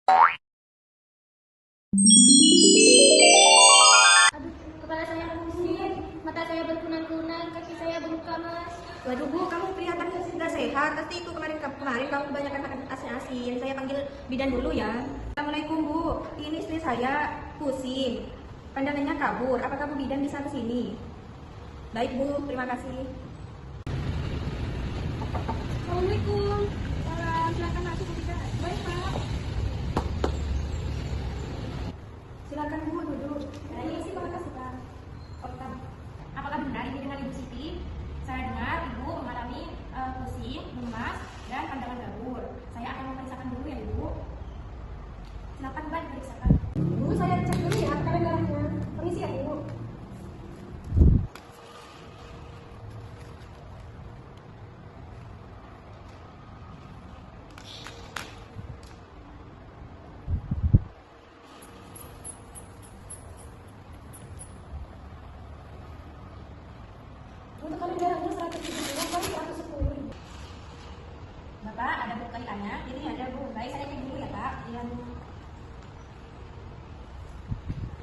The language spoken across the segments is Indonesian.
Aduh, kepala saya pusing, mata saya berkunang-kunang, kaki saya bengkak, Mas. Waduh Bu, kamu kelihatan nggak sehat. Pasti itu kemarin kamu kebanyakan makan asin-asin. Saya panggil bidan dulu ya. Assalamualaikum Bu, ini istri saya pusing. Pandangannya kabur. Apakah Bu bidan bisa ke sini? Baik Bu, terima kasih. Assalamualaikum. Salam, silakan masuk Bu bidan. Baik, Pak. Silakan Bu duduk. Ini sih terima kasih, Pak. Apakah benar ini dengan Ibu Siti? Saya dengar Ibu mengalami pusing, lemas, dan pandangan kabur. Saya akan memeriksakan dulu ya Ibu. Silakan Mbak diperiksakan. Bu, saya cek dulu ya tekanan darahnya. Permisi ya, Bu. Untuk tekanan darahnya 170 kali 110. Bapak ada buku kaitannya? Ini ada Bu. Baik, saya cek dulu ya Pak. Iya Bu.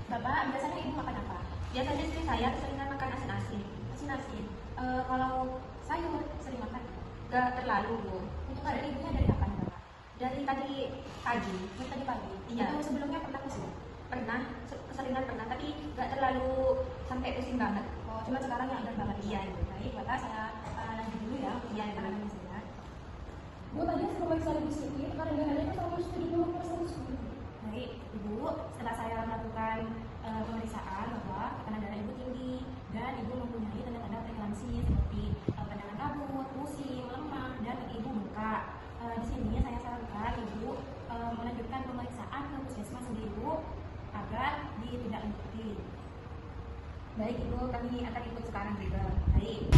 Bapak biasanya Ibu makan apa? Biasanya istri saya keseringan makan asin-asin. Asin-asin. Kalau sayur sering makan? Gak terlalu Bu. Untuk keadaan Ibunya dari kapan Bapak? Dari tadi pagi. Dari tadi pagi. Iya. Itu sebelumnya pernah pusing? Pernah, keseringan pernah, tapi gak terlalu sampai pusing banget. Oh, cuma sekarang yang agak banget. Iya. Baik, Bapak saya lanjut dulu ya. Iya, Tahanannya saya. Bu, tadi saya memeriksa Ibu Siti, tekanan darahnya itu 170/110. Baik, Ibu, setelah saya melakukan pemeriksaan bahwa tekanan darah Ibu tinggi dan Ibu mempunyai tanda-tanda preeklamsi seperti pandangan kabur, pusing, lemah, dan kaki Ibu bengkak. Di sini saya sarankan Ibu melanjutkan pemeriksaan ke puskesmas Ibu agar ditindaklanjuti. Baik Ibu, kami akan ikut sekarang juga. Baik.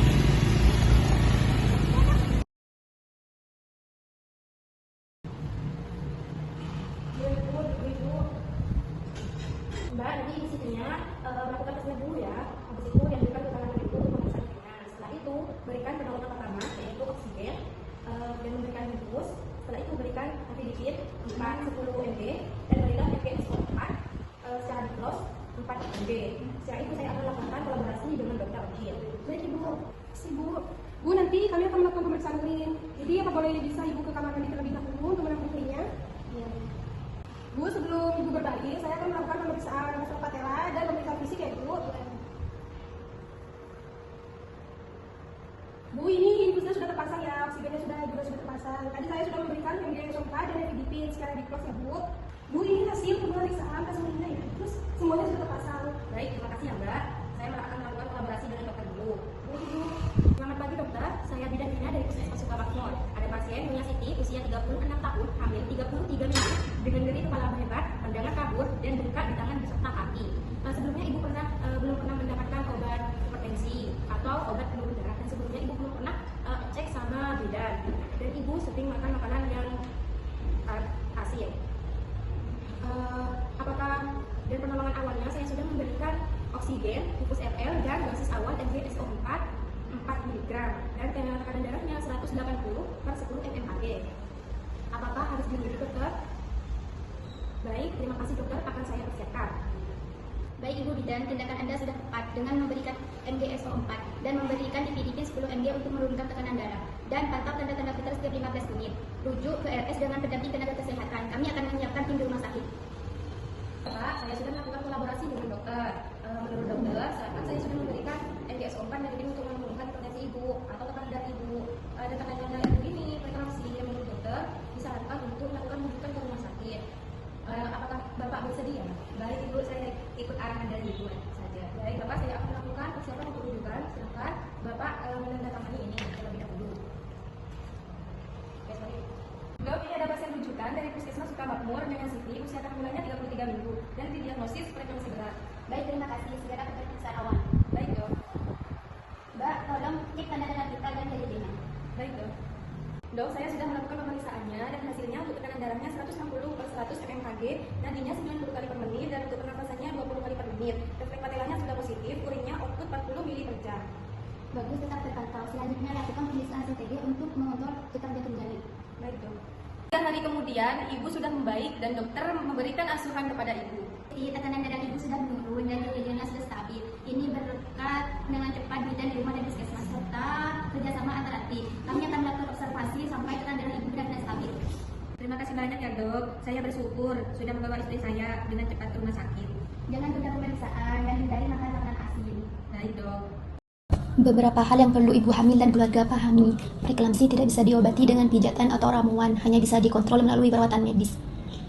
Mbak, nanti di sininya melakukan tes lab dulu ya. Habis itu yang berikan keterangan Ibu untuk pemeriksaan ringan. Setelah itu berikan pertolongan pertama yaitu oksigen dan memberikan infus. Setelah itu berikan antidisit 410 mg dan berikan FGSO 4 secara diklos 4 mg. Setelah itu saya akan lakukan kolaborasi dengan dokter Ojil. Baik Ibu, Bu. Bu, nanti kami akan melakukan pemeriksaan urin. Jadi apa boleh bisa Ibu ke kamar mandi terlebih dahulu untuk menampilkannya? Iya. Bu, sebelum Ibu berbalik, saya akan melakukan pemeriksaan muscle patella dan pemeriksaan fisik ya Bu. Bu, ini infusnya sudah terpasang ya, oksigennya juga sudah terpasang. Tadi saya sudah memberikan MDS4 dan Evidipin secara diklos ya Bu. Bu, ini hasil pemeriksaan tes urinnya ya. Terus semuanya sudah terpasang. Baik, terima kasih ya Mbak. Saya akan melakukan kolaborasi dengan dokter dulu. Bu. Selamat pagi dokter, saya bidan Dina dari Puskesmas Sukamakmur. Ada pasien punya Siti, usia 36 tahun, hamil 33 minggu, dengan nyeri kepala hebat, pandangan kabur, dan bengkak di tangan beserta kaki. Sebelumnya Ibu belum pernah mendapatkan obat hipertensi atau obat penurun darah, dan sebelumnya Ibu belum pernah cek sama bidan. Dan Ibu sering makan makanan yang asin. Dan penolongan awalnya saya sudah memberikan oksigen, infus RL, dan dosis awal FGSO4 4 mg dan tekanan darahnya 180/10 mmHg. Apakah harus dilanjut dokter? Baik, terima kasih dokter, akan saya persiapkan. Baik Ibu Bidan, tindakan Anda sudah tepat dengan memberikan MGSO4 dan memberikan dipidipin 10 mg untuk menurunkan tekanan darah dan pantau tanda-tanda vital setiap 15 menit. Rujuk ke RS dengan pendamping tenaga kesehatan. Kami akan menyiapkan tim di rumah sakit. Pak, saya sudah melakukan kolaborasi dengan dokter. Menurut dokter, saya sudah memberikan MGSO4 dan ini untuk menurunkan hipertensi Ibu atau tekanan darah Ibu. Dan tekanan darah Ibu ini preeklamsi yang menurut dokter disarankan untuk melakukan rujukan ke rumah sakit. Apakah Bapak bersedia? Baik Ibu, saya ikut arahan dari Ibu saja. Baik, Bapak, saya akan melakukan persiapan untuk rujukan. Silakan Bapak menandatangani ini terlebih dahulu. Oke, sorry. Dok, ini ada pasien rujukan dari Puskesmas Sukamakmur dengan Siti, usia kehamilannya 33 minggu dan didiagnosis preeklamsi berat. Baik, terima kasih. Segera ke pemeriksaan awal. Baik Dok. Mbak, tolong cek tanda-tanda vital dan jari jarinya. Baik Dok. Dok, saya sudah melakukan pemeriksaannya dan hasilnya untuk tekanan darahnya 160/100 mmHg, nadinya 90 kali per menit dan untuk pernapasannya 20 kali per menit. Refleks patelanya sudah positif, urinnya output 40 ml per jam. Bagus, tetap terpantau. Selanjutnya lakukan pemeriksaan CTG untuk mengontrol detak jantung janin. Baik Dok. 3 hari kemudian, ibu sudah membaik dan dokter memberikan asuhan kepada ibu. Jadi tekanan darah ibu sudah menurun dan nyerinya sudah stabil. Ini berkat dengan cepat bidan di rumah dan puskesmas serta kerjasama antara tim. Kami akan melakukan observasi sampai tekanan darah ibu benar-benar stabil. Terima kasih banyak ya dok, saya bersyukur sudah membawa istri saya dengan cepat ke rumah sakit. Jangan tunda pemeriksaan dan hindari makan makanan asin. Baik dok. Beberapa hal yang perlu ibu hamil dan keluarga pahami. Preeklamsi tidak bisa diobati dengan pijatan atau ramuan, hanya bisa dikontrol melalui perawatan medis.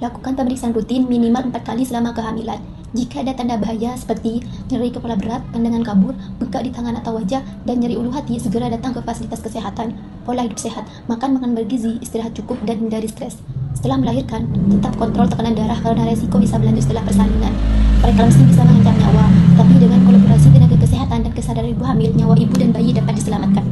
Lakukan pemeriksaan rutin minimal 4 kali selama kehamilan. Jika ada tanda bahaya seperti nyeri kepala berat, pandangan kabur, bengkak di tangan atau wajah, dan nyeri ulu hati, segera datang ke fasilitas kesehatan. Pola hidup sehat, makan makanan bergizi, istirahat cukup, dan hindari stres. Setelah melahirkan, tetap kontrol tekanan darah karena resiko bisa berlanjut setelah persalinan. Preeklamsi bisa mengancam nyawa, tapi dengan kolaborasi tenaga kesehatan dan kesadaran ibu hamil, nyawa ibu dan bayi dapat diselamatkan.